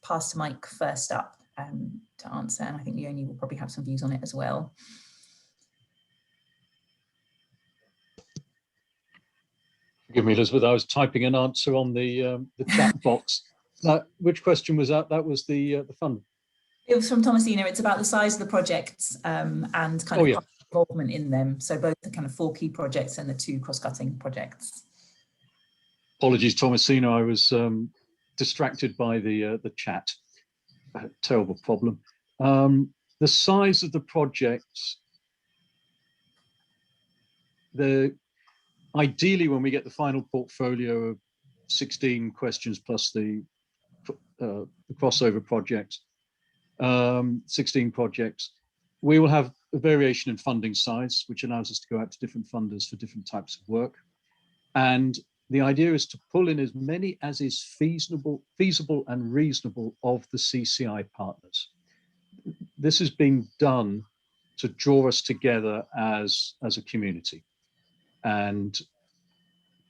pass to Mike first up to answer, and I think Leonie will probably have some views on it as well. Forgive me, Elizabeth, I was typing an answer on the chat box. Which question was that? That was the fund. It was from Thomasina. It's about the size of the projects and kind of involvement in them. So both the kind of 4 key projects and the 2 cross-cutting projects. Apologies, Thomasina, I was distracted by the chat. Terrible problem. the size of the projects, ideally when we get the final portfolio of 16 questions plus the crossover projects, 16 projects, we will have a variation in funding size, which allows us to go out to different funders for different types of work. And the idea is to pull in as many as is feasible and reasonable of the CCI partners. This is being done to draw us together as a community and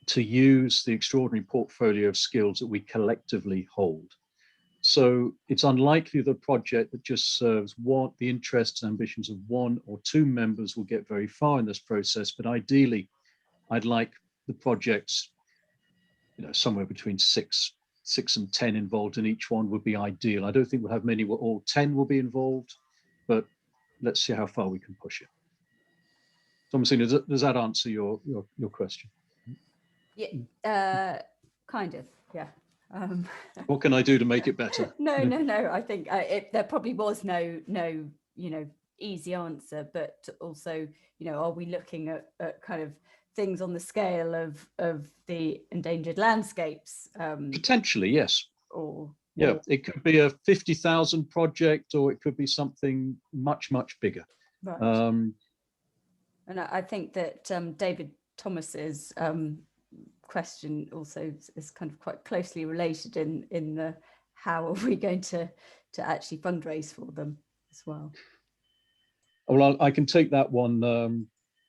to use the extraordinary portfolio of skills that we collectively hold. So it's unlikely the project that just serves the interests and ambitions of one or two members will get very far in this process, but ideally I'd like the projects, somewhere between six and 10 involved in each one would be ideal. I don't think we'll have many where all 10 will be involved, but let's see how far we can push it. Thomasina, does that answer your question? Yeah, kind of, yeah. What can I do to make it better? No. I think there probably was no easy answer, but also, are we looking at kind of things on the scale of the endangered landscapes? Potentially, yes. Or it could be a 50,000 project, or it could be something much bigger. Right. And I think that David Thomas's question also is kind of quite closely related in the how are we going to actually fundraise for them as well. Well, I can take that one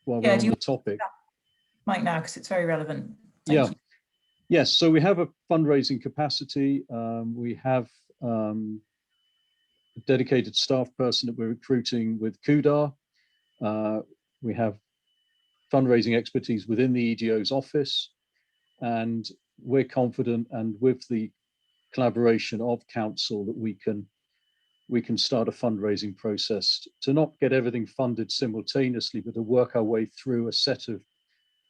while we're on the topic. Mike, now, because it's very relevant. Thank you. Yes, so we have a fundraising capacity. We have a dedicated staff person that we're recruiting with KUDAR. We have fundraising expertise within the EDO's office, and we're confident, and with the collaboration of council, that we can start a fundraising process to not get everything funded simultaneously, but to work our way through a set of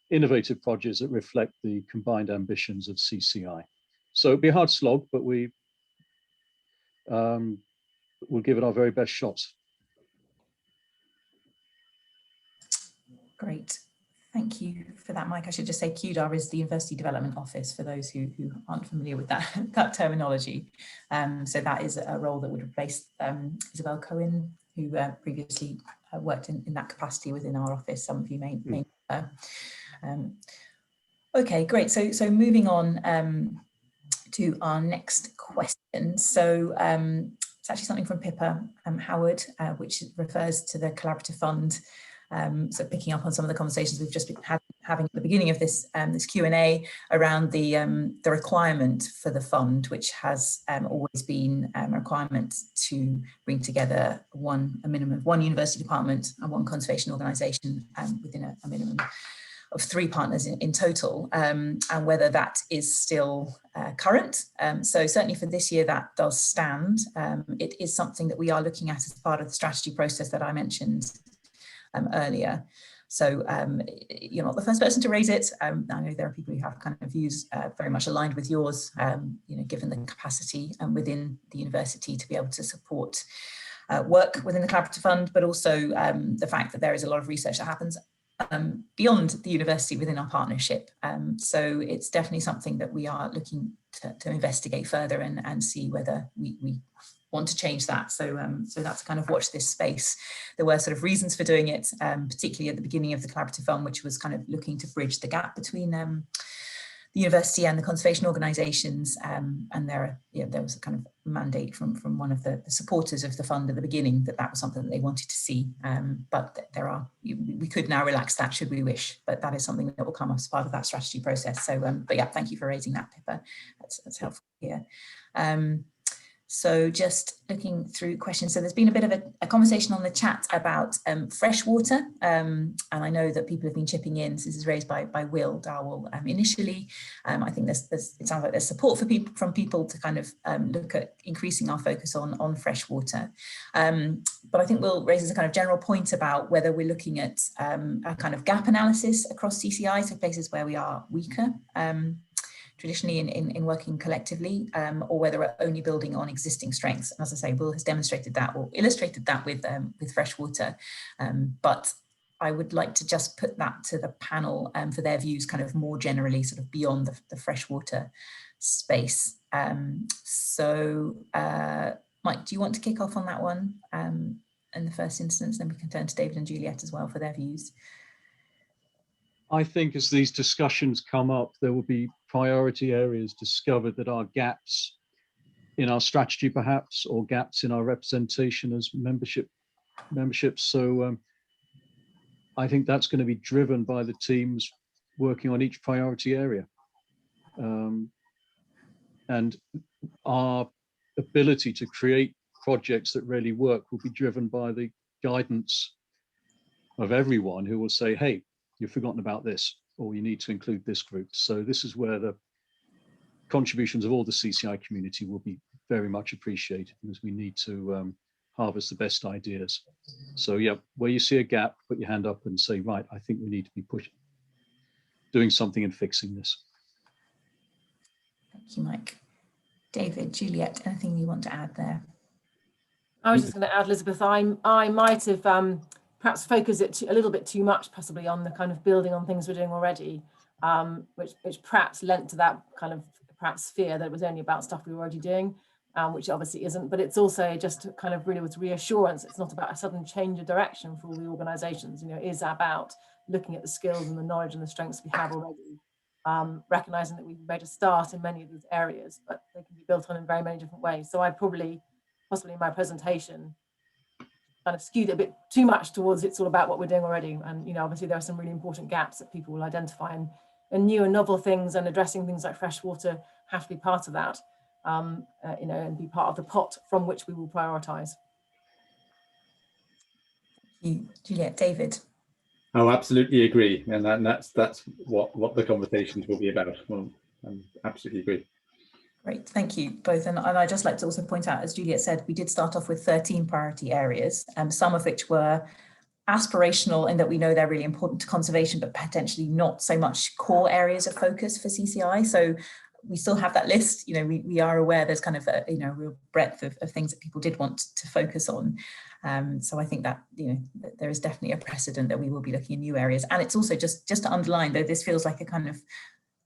innovative projects that reflect the combined ambitions of CCI. So it'll be a hard slog, but we'll give it our very best shots. Great. Thank you for that, Mike. I should just say KUDAR is the University Development Office for those who aren't familiar with that terminology. So that is a role that would replace Isabel Cohen, who previously worked in that capacity within our office. Some of you may know. Okay, great. So moving on to our next question. So it's actually something from Pippa Howard, which refers to the Collaborative Fund. So picking up on some of the conversations we've just been having at the beginning of this this Q&A around the requirement for the fund, which has always been a requirement to bring together a minimum of one university department and one conservation organisation within a minimum of 3 partners in total, and whether that is still current. So certainly for this year, that does stand. It is something that we are looking at as part of the strategy process that I mentioned earlier. So you're not the first person to raise it. I know there are people who have kind of views very much aligned with yours, given the capacity within the university to be able to support work within the Collaborative Fund, but also the fact that there is a lot of research that happens beyond the university within our partnership. So it's definitely something that we are looking to investigate further and see whether we want to change that. So that's kind of watch this space. There were sort of reasons for doing it, particularly at the beginning of the Collaborative Fund, which was kind of looking to bridge the gap between the university and the conservation organisations. And there was a kind of mandate from one of the supporters of the fund at the beginning that was something that they wanted to see. But we could now relax that should we wish, but that is something that will come as part of that strategy process. So, but yeah, thank you for raising that, Pippa. That's helpful here. So just looking through questions. So there's been a bit of a conversation on the chat about fresh water. And I know that people have been chipping in. So this is raised by Will Darwell initially. I think it sounds like there's support from people to kind of look at increasing our focus on fresh water. But I think Will raises a kind of general point about whether we're looking at a kind of gap analysis across CCI, so places where we are weaker. traditionally in working collectively, or whether we're only building on existing strengths. And as I say, Will has demonstrated that or illustrated that with freshwater. But I would like to just put that to the panel for their views kind of more generally, sort of beyond the freshwater space. So Mike, do you want to kick off on that one in the first instance? Then we can turn to David and Juliet as well for their views. I think as these discussions come up, there will be priority areas discovered that are gaps in our strategy, perhaps, or gaps in our representation as memberships. So I think that's going to be driven by the teams working on each priority area. And our ability to create projects that really work will be driven by the guidance of everyone who will say, hey, you've forgotten about this, or you need to include this group. So this is where the contributions of all the CCI community will be very much appreciated, because we need to harvest the best ideas. So yeah, where you see a gap, put your hand up and say, right, I think we need to be doing something and fixing this. Thank you, Mike. David, Juliet, anything you want to add there? I was just going to add, Elizabeth, I might have perhaps focused it a little bit too much, possibly on the kind of building on things we're doing already, which perhaps lent to that kind of perhaps fear that it was only about stuff we were already doing, which obviously isn't. But it's also just kind of really with reassurance. It's not about a sudden change of direction for all the organisations. You know, it is about looking at the skills and the knowledge and the strengths we have already, recognising that we've made a start in many of these areas, but they can be built on in very many different ways. So I probably, possibly in my presentation, kind of skewed it a bit too much towards it's all about what we're doing already. And, you know, obviously there are some really important gaps that people will identify, and new and novel things and addressing things like freshwater have to be part of that, you know, and be part of the pot from which we will prioritise. Thank you, Juliet. David. Oh, absolutely agree, and that's what the conversations will be about. Well, I absolutely agree. Great, thank you both. And I'd just like to also point out, as Juliet said, we did start off with 13 priority areas, some of which were aspirational in that we know they're really important to conservation, but potentially not so much core areas of focus for CCI. So we still have that list. You know, we are aware there's kind of a, you know, real breadth of things that people did want to focus on. So I think that, you know, there is definitely a precedent that we will be looking in new areas. And it's also just to underline, though this feels like a kind of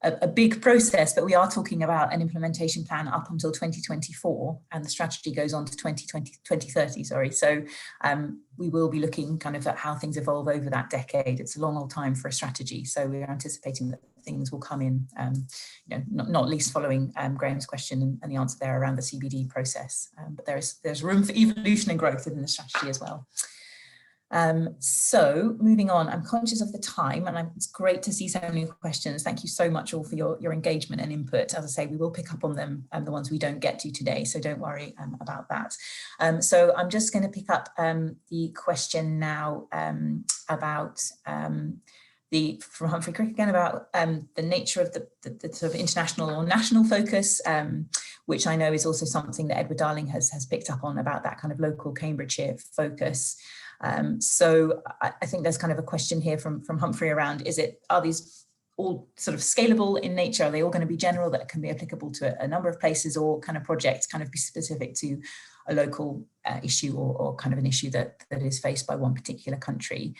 a big process, but we are talking about an implementation plan up until 2024, and the strategy goes on to 2030, sorry. So we will be looking kind of at how things evolve over that decade. It's a long old time for a strategy. So we're anticipating that things will come in, you know, not least following Graham's question and the answer there around the CBD process. But there's room for evolution and growth within the strategy as well. So moving on, I'm conscious of the time, and it's great to see so many questions. Thank you so much all for your engagement and input. As I say, we will pick up on them, the ones we don't get to today, so don't worry about that. So I'm just going to pick up the question now about from Humphrey Crick again, about the nature of the sort of international or national focus, which I know is also something that Edward Darling has picked up on, about that kind of local Cambridgeshire focus. So I think there's kind of a question here from Humphrey around, are these all sort of scalable in nature? Are they all going to be general that can be applicable to a number of places, or kind of projects kind of be specific to a local issue or kind of an issue that is faced by one particular country?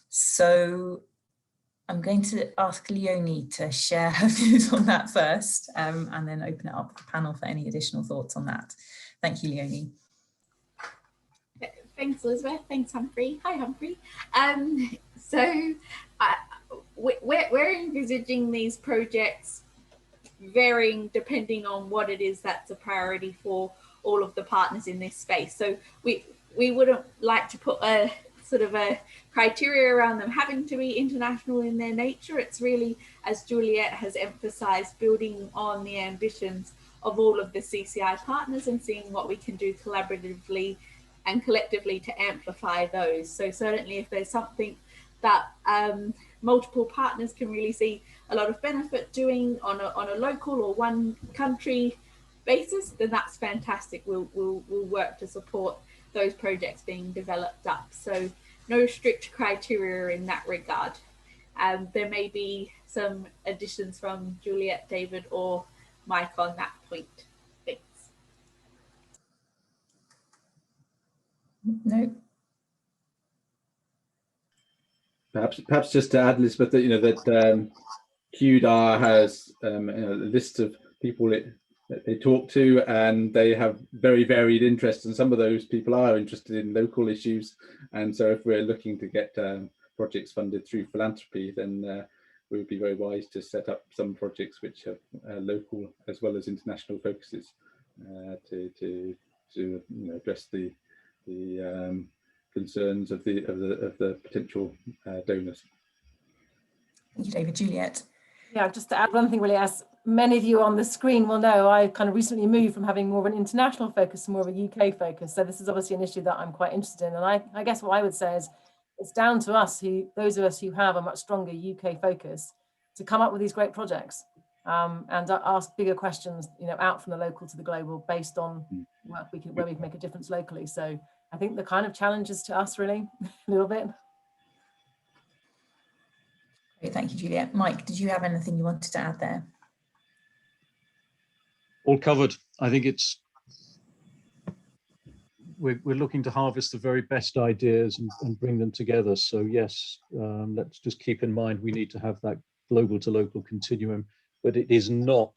So I'm going to ask Leonie to share her views on that first, and then open it up to the panel for any additional thoughts on that. Thank you, Leonie. Thanks, Elizabeth. Thanks, Humphrey. Hi, Humphrey. So we're envisaging these projects varying depending on what it is that's a priority for all of the partners in this space. So we wouldn't like to put a sort of a criteria around them having to be international in their nature. It's really, as Juliet has emphasised, building on the ambitions of all of the CCI partners and seeing what we can do collaboratively and collectively to amplify those. So certainly if there's something that multiple partners can really see a lot of benefit doing on a local or one country basis, then that's fantastic. We'll work to support those projects being developed up. So no strict criteria in that regard. There may be some additions from Juliet, David, or Mike on that point. Thanks. No. Perhaps just to add, Elizabeth, that that QDAR has a list of people that they talk to, and they have very varied interests, and some of those people are interested in local issues. And so if we're looking to get projects funded through philanthropy, then we would be very wise to set up some projects which have local as well as international focuses to address the concerns of the potential donors. Thank you, David. Juliet. Yeah, just to add one thing really, as many of you on the screen will know, I kind of recently moved from having more of an international focus to more of a UK focus. So this is obviously an issue that I'm quite interested in. And I guess what I would say is it's down to us, those of us who have a much stronger UK focus, to come up with these great projects and ask bigger questions, out from the local to the global, based on where we can make a difference locally. So I think the kind of challenge is to us, really, a little bit. Great, thank you, Juliet. Mike, did you have anything you wanted to add there? All covered. I think we're looking to harvest the very best ideas and bring them together. So yes, let's just keep in mind we need to have that global to local continuum, but it is not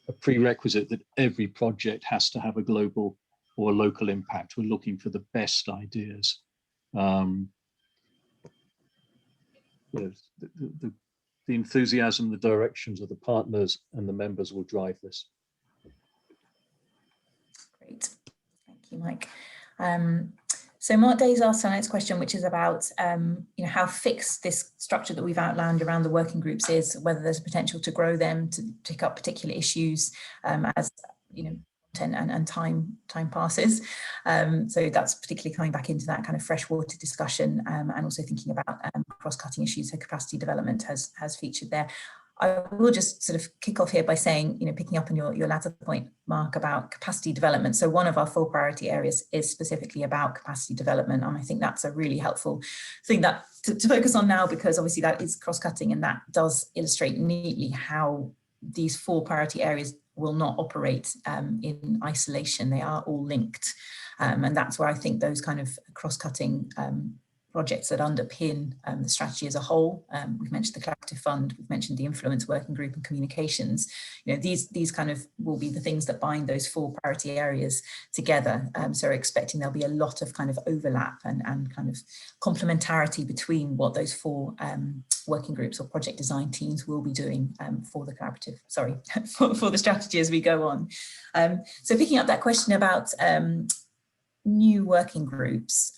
a prerequisite that every project has to have a global or local impact. We're looking for the best ideas. The enthusiasm, the directions of the partners and the members will drive this. Great, thank you, Mike. So Mark Day's asked our next question, which is about how fixed this structure that we've outlined around the working groups is, whether there's a potential to grow them, to pick up particular issues as and time passes. So that's particularly coming back into that kind of freshwater discussion, and also thinking about cross-cutting issues. So capacity development has featured there. I will just sort of kick off here by saying, picking up on your latter point, Mark, about capacity development. So one of our 4 priority areas is specifically about capacity development. And I think that's a really helpful thing that to focus on now, because obviously that is cross-cutting, and that does illustrate neatly how these 4 priority areas will not operate in isolation. They are all linked. And that's where I think those kind of cross-cutting projects that underpin the strategy as a whole. We've mentioned the collaborative fund, we've mentioned the influence working group and communications. These kind of will be the things that bind those 4 priority areas together. So we're expecting there'll be a lot of kind of overlap and kind of complementarity between what those 4 working groups or project design teams will be doing for the collaborative, for the strategy as we go on. So picking up that question about new working groups,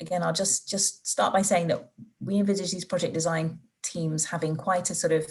again, I'll just start by saying that we envisage these project design teams having quite a sort of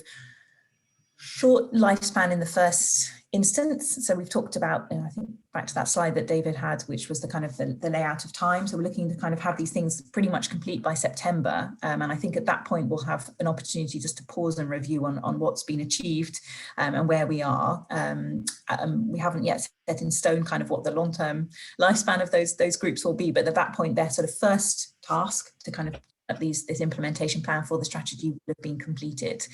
short lifespan in the first instance. So we've talked about, I think back to that slide that David had, which was the kind of the layout of time. So we're looking to kind of have these things pretty much complete by September. And I think at that point, we'll have an opportunity just to pause and review on what's been achieved and where we are. We haven't yet set in stone kind of what the long-term lifespan of those groups will be, but at that point, their sort of first task to kind of at least this implementation plan for the strategy would have been completed.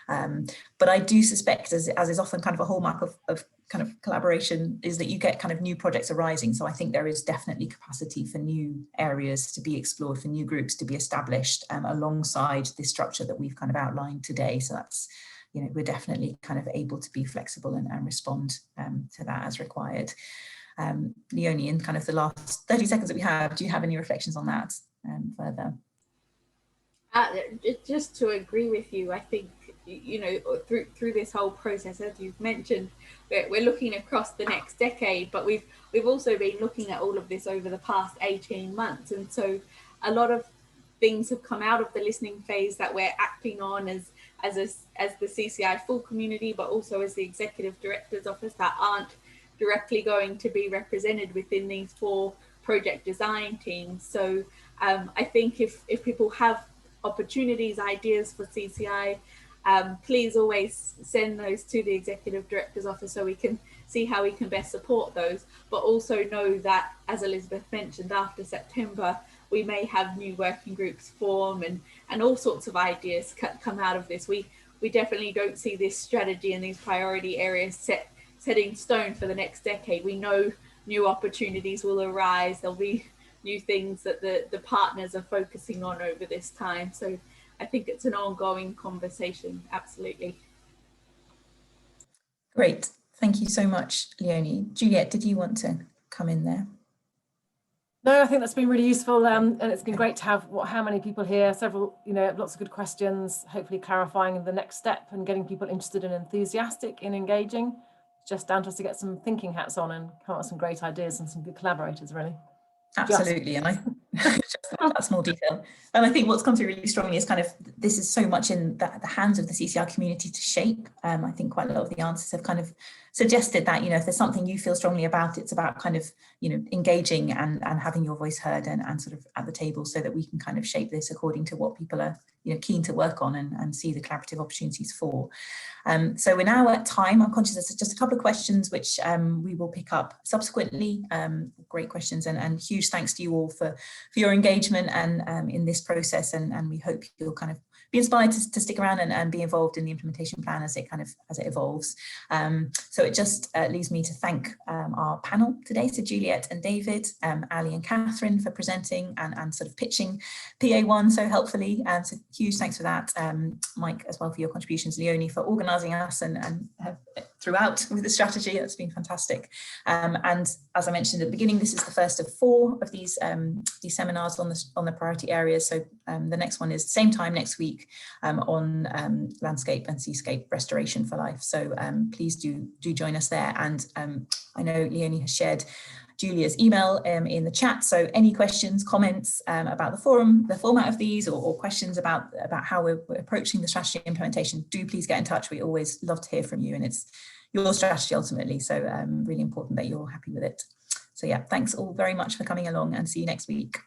But I do suspect, as is often kind of a hallmark of kind of collaboration, is that you get kind of new projects arising. So I think there is definitely capacity for new areas to be explored, for new groups to be established alongside this structure that we've kind of outlined today. So that's, we're definitely kind of able to be flexible and respond to that as required. Leonie, in kind of the last 30 seconds that we have, do you have any reflections on that further? Just to agree with you, I think, through this whole process, as you've mentioned, we're looking across the next decade, but we've also been looking at all of this over the past 18 months. And so a lot of things have come out of the listening phase that we're acting on as the CCI full community, but also as the Executive Director's Office, that aren't directly going to be represented within these 4 project design teams. So I think if people have opportunities, ideas for CCI, please always send those to the Executive Director's Office so we can see how we can best support those. But also know that, as Elizabeth mentioned, after September, we may have new working groups form and all sorts of ideas come out of this. We definitely don't see this strategy and these priority areas set in stone for the next decade. We know new opportunities will arise. There'll be new things that the partners are focusing on over this time. So I think it's an ongoing conversation, absolutely. Great, thank you so much, Leonie. Juliet, did you want to come in there? No, I think that's been really useful, and it's been great to have how many people here, several, lots of good questions, hopefully clarifying the next step and getting people interested and enthusiastic in engaging. It's just down to us to get some thinking hats on and come up with some great ideas and some good collaborators, really. Absolutely, and I just that small detail. And I think what's come through really strongly is kind of this is so much in the hands of the CCI community to shape. I think quite a lot of the answers have kind of suggested that, if there's something you feel strongly about, it's about kind of, engaging and having your voice heard and sort of at the table so that we can kind of shape this according to what people are, keen to work on and see the collaborative opportunities for. So we're now at time. I'm conscious there's just a couple of questions which we will pick up subsequently. Great questions and huge thanks to you all for your engagement and in this process, and we hope you'll kind of be inspired to stick around and be involved in the implementation plan as it evolves. So it just leaves me to thank our panel today, so Juliet and David, Ali and Catherine for presenting and sort of pitching PA1 so helpfully. So huge thanks for that. Mike as well for your contributions, Leonie for organising us and throughout with the strategy. That's been fantastic. And as I mentioned at the beginning, this is the first of 4 of these seminars on the priority areas. So the next one is same time next week on landscape and seascape restoration for life. So please do join us there. And I know Leonie has shared Julia's email in the chat. So any questions, comments about the forum, the format of these, or questions about how we're approaching the strategy implementation, do please get in touch. We always love to hear from you, and it's your strategy ultimately. So really important that you're all happy with it. So yeah, thanks all very much for coming along, and see you next week.